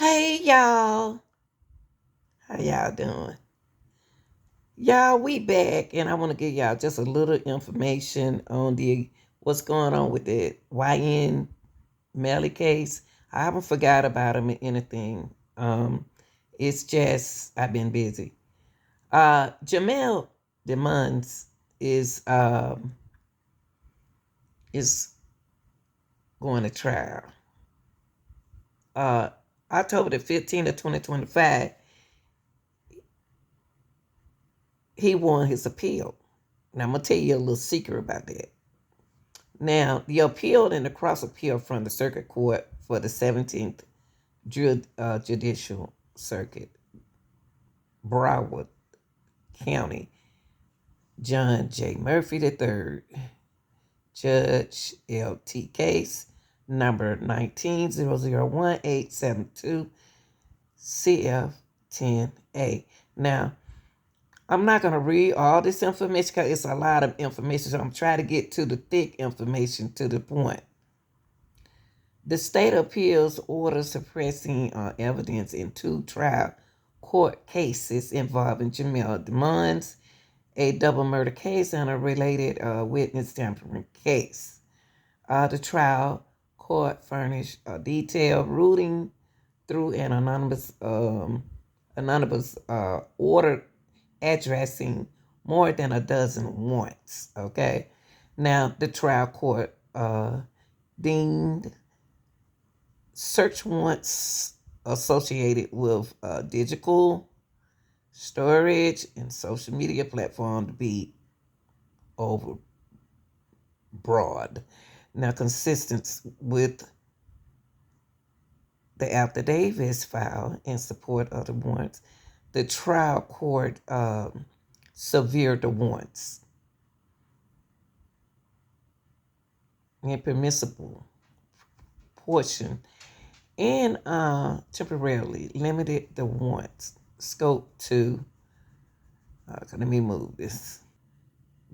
Hey y'all, how y'all doing? Y'all, we back, and I want to give y'all just a little information on the what's going on with the YN Melly case. I haven't forgot about him or anything. It's just I've been busy. Jamel Demons is going to trial. Uh, October the 15th of 2025, he won his appeal. Now, I'm going to tell you a little secret about that. Now, the appeal and the cross appeal from the circuit court for the 17th Judicial Circuit, Broward County, John J. Murphy III, Judge L.T. case number 19-001872 CF10A. Now, I'm not going to read all this information because it's a lot of information, so I'm trying to get to the thick information to the point. The state appeals order suppressing evidence in two trial court cases involving Jamel Demons, a double murder case, and a related witness tampering case. The trial court furnished a detailed ruling through an anonymous order addressing more than a dozen warrants. Okay, now the trial court deemed search warrants associated with digital storage and social media platform to be overbroad. Now, consistent with the affidavits filed in support of the warrants, the trial court severed the warrants. Impermissible portion and temporarily limited the warrants scope to, let me move this,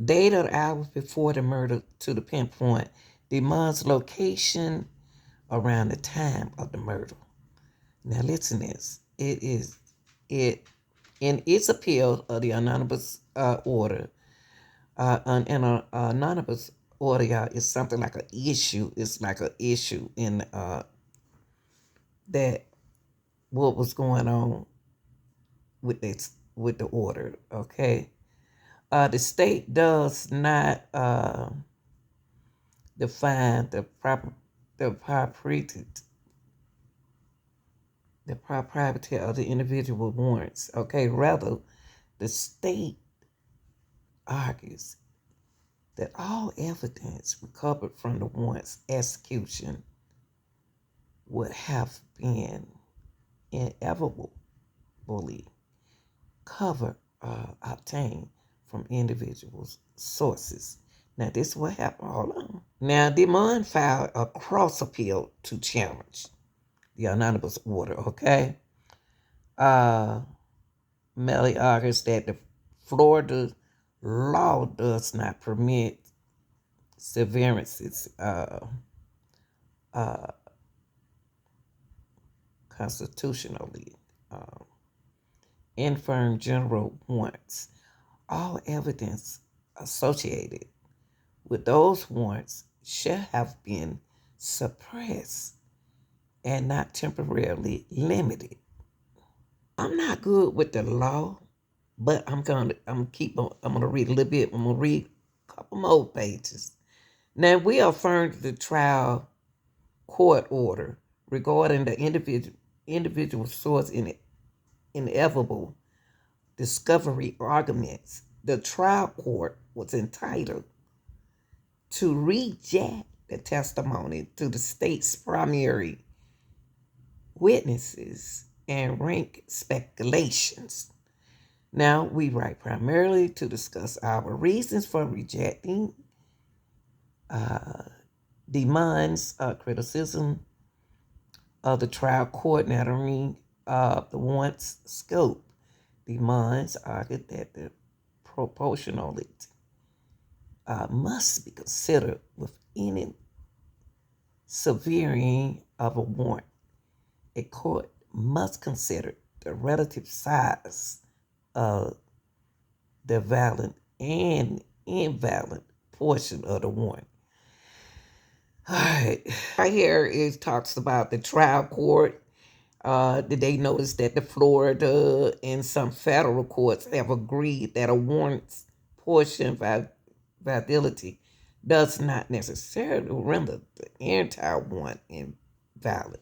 date of hours before the murder to the pinpoint Demon's location around the time of the murder. Now listen to this. It in its appeal of the anonymous order, an anonymous order, y'all, is something like an issue. It's like an issue in that what was going on with the order. Okay, the state does not define the propriety of the individual warrants. Okay, rather, the state argues that all evidence recovered from the warrants execution would have been inevitably obtained from individuals' sources. Now, this is what happened. Hold on. Now, Demond filed a cross appeal to challenge the anonymous order, okay? Melly argues that the Florida law does not permit severances constitutionally. Infirm general warrants. All evidence associated with those warrants should have been suppressed and not temporarily limited. I'm not good with the law, but I'm gonna read a little bit. I'm gonna read a couple more pages. Now, we affirmed the trial court order regarding the individual source in inevitable discovery arguments. The trial court was entitled to reject the testimony to the state's primary witnesses and rank speculations. Now, we write primarily to discuss our reasons for rejecting Demond's criticism of the trial court narrowing the warrants scope. Demond's argued that the proportionality must be considered with any severing of a warrant. A court must consider the relative size of the valid and invalid portion of the warrant. All right. Right here it talks about the trial court. Did they notice that the Florida and some federal courts have agreed that a warrant's portion validity does not necessarily render the entire warrant invalid?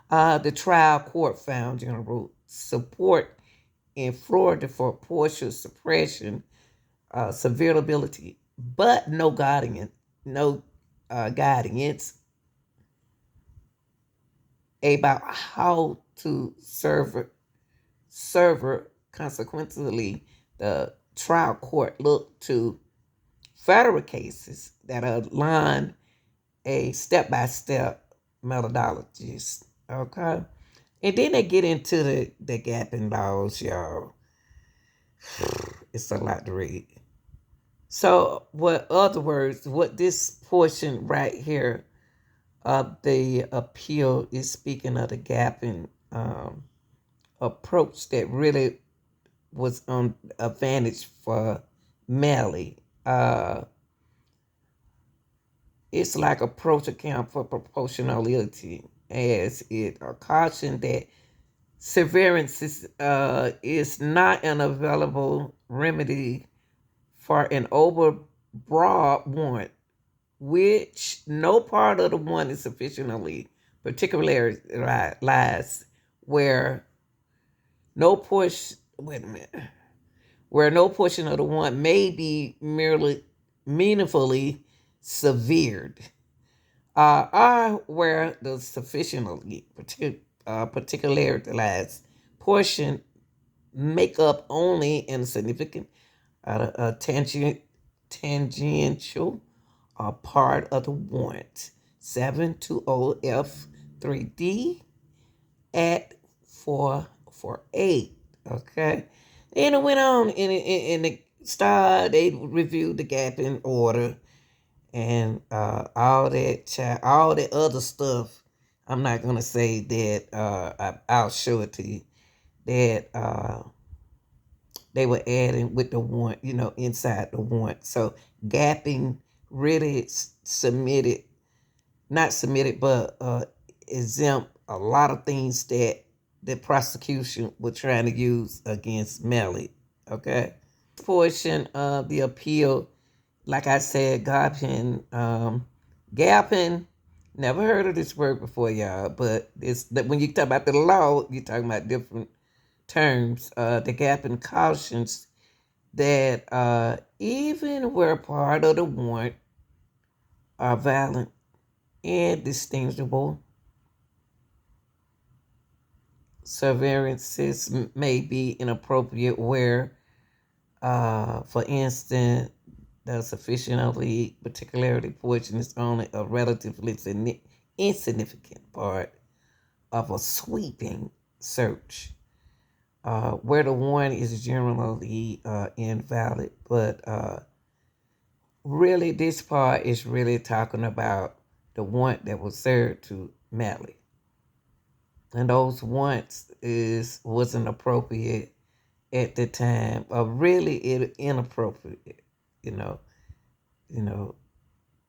The trial court found general support in Florida for partial suppression, severability, but no guidance about how to serve. Consequently, the trial court looked to federal cases that align a step-by-step methodologies. Okay. And then they get into the gap in laws, y'all. It's a lot to read. So, other words, what this portion right here of the appeal is speaking of the gap in approach that really was on advantage for Melly. It's like approach account for proportionality, as it cautioned that severance is not an available remedy for an overbroad warrant, which no part of the warrant is sufficiently particularized, where no portion of the warrant may be merely meaningfully severed, or where the sufficiently particularized portion make up only a significant tangential part of the warrant. 720F3D at 448. Okay. And it went on in the start. They reviewed the gap in order and all that other stuff. I'm not gonna say that. I'll show it to you. That they were adding with the warrant, inside the warrant. So gapping really not submitted, but exempt a lot of things that the prosecution was trying to use against Melly. Okay. Portion of the appeal, like I said, gapping, never heard of this word before, y'all, but it's that when you talk about the law, you're talking about different terms. The gapping cautions that even where part of the warrant are valid and distinguishable, severances may be inappropriate where, for instance, the sufficiently particularity portion is only a relatively insignificant part of a sweeping search, where the warrant is generally invalid. But really, this part is really talking about the warrant that was served to Melly. And those warrants wasn't appropriate at the time, or really inappropriate. You know,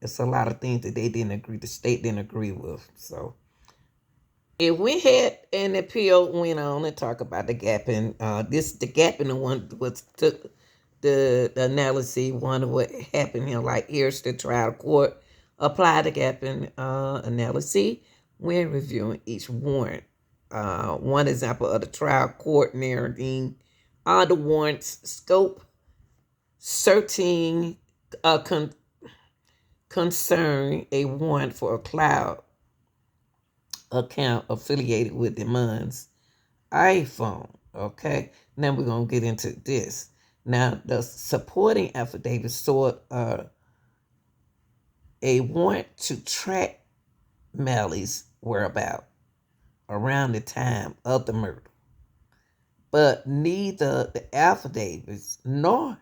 it's a lot of things that the state didn't agree with. So if we had an appeal went on and talk about the gapping, the gapping one was took the analysis, one of what happened here, like here's the trial court apply the gapping analysis when reviewing each warrant. One example of the trial court narrowing the warrant's scope, certain concern a warrant for a cloud account affiliated with the man's iPhone. Okay, now we're gonna get into this. Now the supporting affidavit sought a warrant to track Melly's whereabouts around the time of the murder, but neither the affidavits nor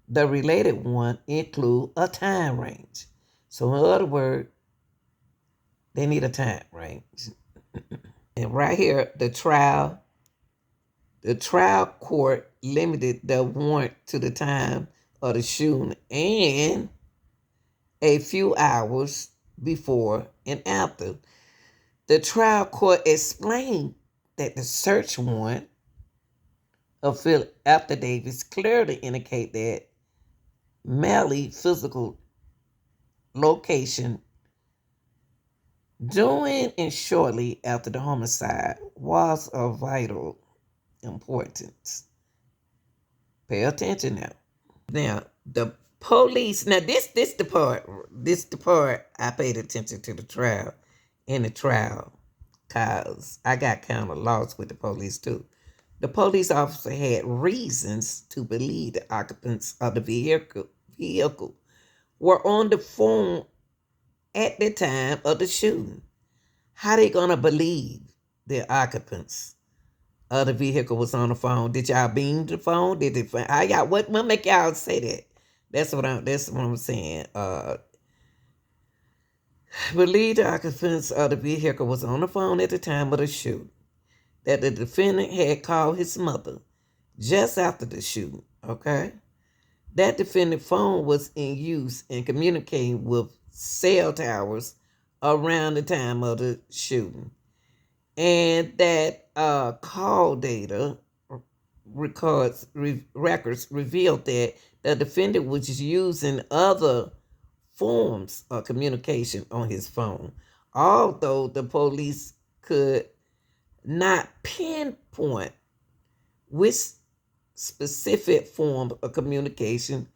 the related one include a time range. So in other words, they need a time range. And right here, the trial court limited the warrant to the time of the shooting and a few hours before and after. The trial court explained that the search warrant of Philip after Davis clearly indicate that Melly physical location during and shortly after the homicide was of vital importance. Pay attention now. Now the police. Now this the part I paid attention to the trial. In the trial, cause I got kind of lost with the police too. The police officer had reasons to believe the occupants of the vehicle were on the phone at the time of the shooting. How they gonna believe the occupants of the vehicle was on the phone? Did y'all beam the phone? Did it? How y'all? What make y'all say that? That's what I'm saying. Believe the occupants of the vehicle was on the phone at the time of the shoot. That the defendant had called his mother just after the shooting. Okay. That defendant phone was in use and communicating with cell towers around the time of the shooting. And that call data records records revealed that the defendant was using other forms of communication on his phone, although the police could not pinpoint which specific form of communication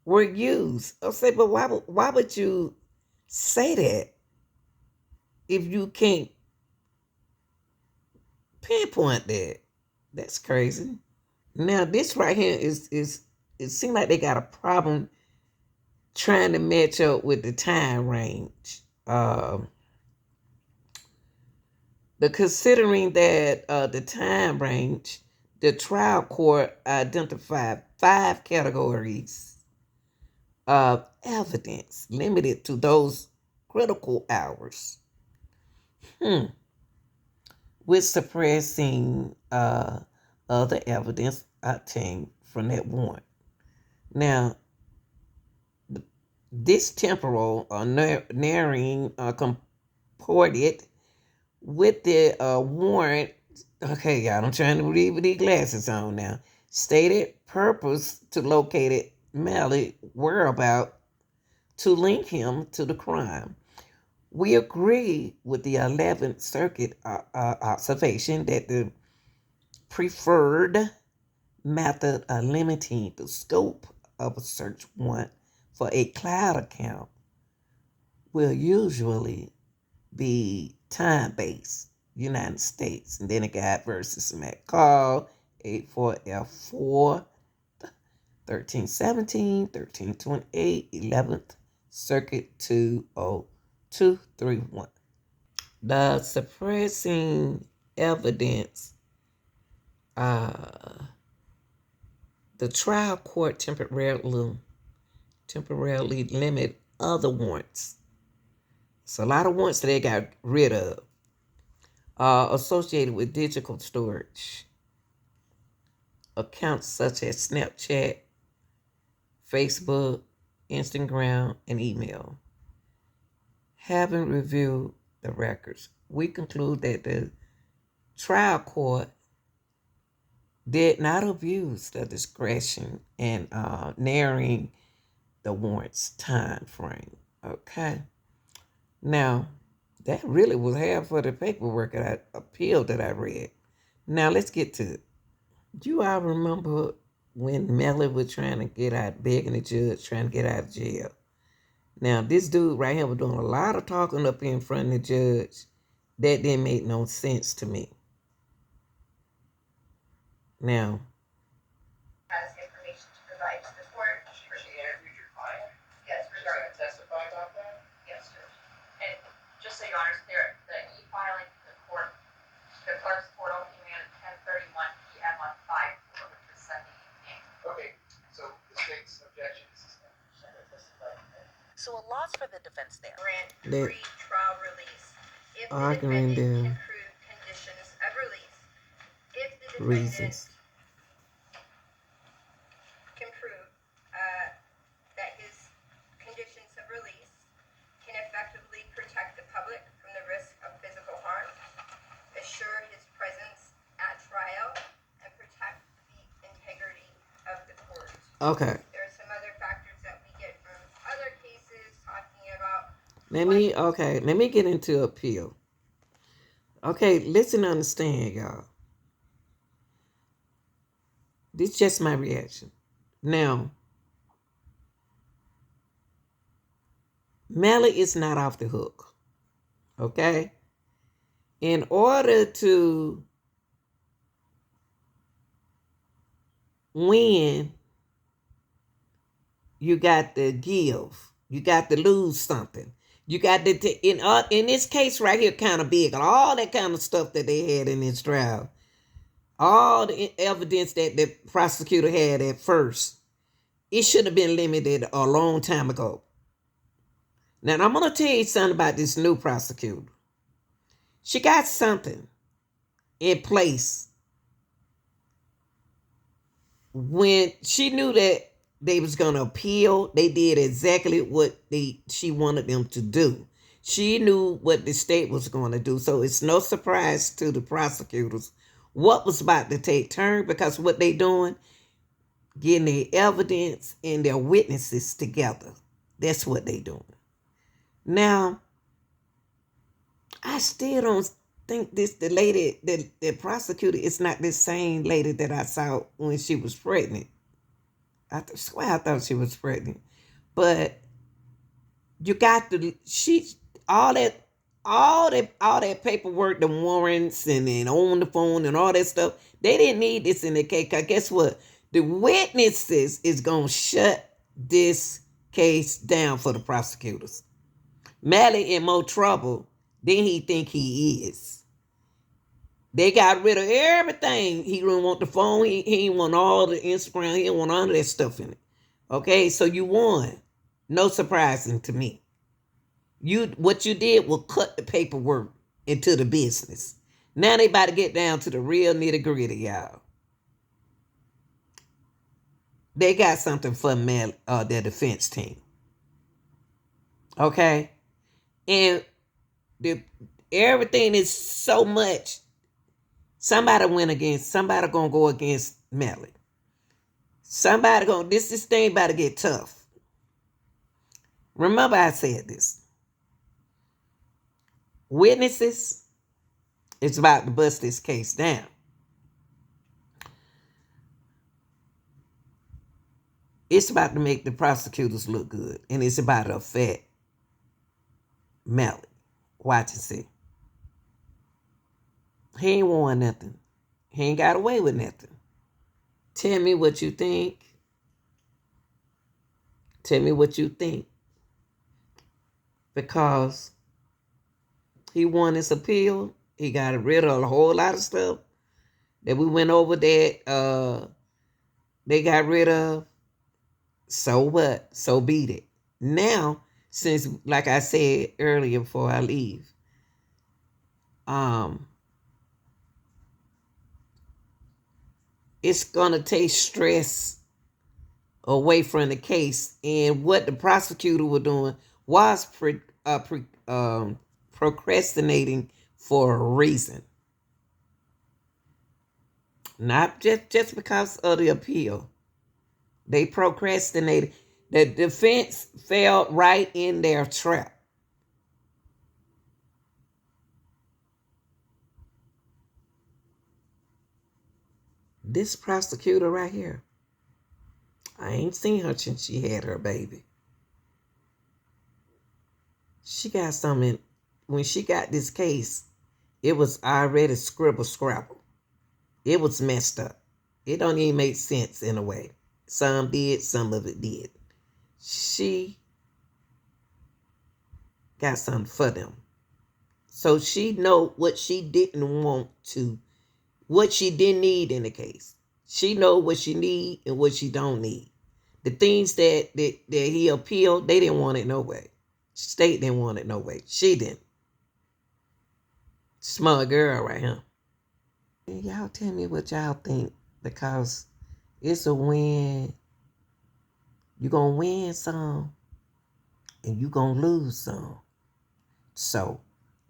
were used. I'll say, but why would you say that if you can't pinpoint that? That's crazy. Now this right here is it seems like they got a problem trying to match up with the time range. But considering that the time range, the trial court identified 5 categories of evidence limited to those critical hours, with suppressing other evidence obtained from that warrant. Now, this temporal narrowing comported with the warrant. Okay, y'all, I'm trying to read with these glasses on now. Stated purpose to locate Melly whereabout to link him to the crime. We agree with the 11th Circuit observation that the preferred method of limiting the scope of a search warrant for a cloud account will usually be time-based, United States. And then it got versus McCall, 84F4, 1317, 1328, 11th Circuit 20231. The suppressing evidence, the trial court temporarily limit other warrants. It's a lot of warrants that they got rid of, associated with digital storage. Accounts such as Snapchat, Facebook, Instagram, and email. Having reviewed the records, we conclude that the trial court did not abuse the discretion in narrowing the warrant's time frame. Okay. Now, that really was half of the paperwork that appeal that I read. Now, let's get to it. Do you all remember when Melly was trying to get out, begging the judge, trying to get out of jail? Now, this dude right here was doing a lot of talking up in front of the judge. That didn't make no sense to me. Now, has information to provide to the court. She interviewed your client? Yes, She's going to testify about that? yes, Judge. And just so you understand, the e-filing to the court, the clerk's portal came in at 10:31 p.m. on 5/4, which was Sunday evening. Okay, so the state's objection is sustained. So a loss for the defense there. Grant That- pre-trial release if the arguing defendant them. can prove reasons. Can prove that his conditions of release can effectively protect the public from the risk of physical harm, assure his presence at trial, and protect the integrity of the court. Okay. There are some other factors that we get from other cases talking about. Let me get into appeal. Okay, listen, understand, y'all. This is just my reaction. Now, Melly is not off the hook. Okay? In order to win, you got to give. You got to lose something. You got to, in this case right here, kind of big, all that kind of stuff that they had in this trial, all the evidence that the prosecutor had at first, it should have been limited a long time ago. Now, I'm going to tell you something about this new prosecutor. She got something in place when she knew that they was going to appeal. They did exactly what she wanted them to do. She knew what the state was going to do. So it's no surprise to the prosecutors what was about to take turn, because what they doing, getting their evidence and their witnesses together. That's what they doing. Now, I still don't think the lady, the prosecutor is not the same lady that I saw when she was pregnant. I swear I thought she was pregnant. But you got to, all that paperwork, the warrants and on the phone and all that stuff, they didn't need this in the case. Because guess what? The witnesses is going to shut this case down for the prosecutors. Melly in more trouble than he think he is. They got rid of everything. He didn't want the phone. He didn't want all the Instagram. He didn't want all of that stuff in it. Okay, so you won. No surprising to me. What you did was cut the paperwork into the business. Now they about to get down to the real nitty gritty, y'all. They got something for their defense team. Okay? And everything is so much. Somebody gonna go against Melly. This thing about to get tough. Remember I said this. Witnesses, it's about to bust this case down. It's about to make the prosecutors look good. And it's about to affect Melly. Watch and see. He ain't won nothing. He ain't got away with nothing. Tell me what you think. Tell me what you think. Because he won his appeal. He got rid of a whole lot of stuff that we went over that they got rid of. So what? So beat it. Now, since, like I said earlier before I leave, it's going to take stress away from the case. And what the prosecutor was doing was procrastinating for a reason. Not just because of the appeal. They procrastinated. The defense fell right in their trap. This prosecutor right here, I ain't seen her since she had her baby. She got something. When she got this case, it was already scribble scrabble. It was messed up. It don't even make sense in a way. Some did, some of it did. She got something for them. So she know what she didn't want to, what she didn't need in the case. She know what she need and what she don't need. The things that he appealed, they didn't want it no way. State didn't want it no way. She didn't. Smart girl right here. Y'all tell me what y'all think, because it's a win. You're going to win some and you're going to lose some. So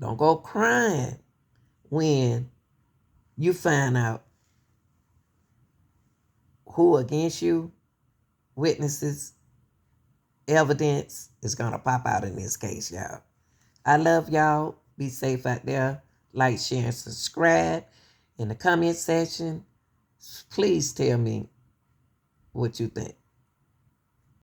don't go crying when you find out who against you, witnesses, evidence is going to pop out in this case, y'all. I love y'all. Be safe out there. Like, share, and subscribe. In the comment section, please tell me what you think.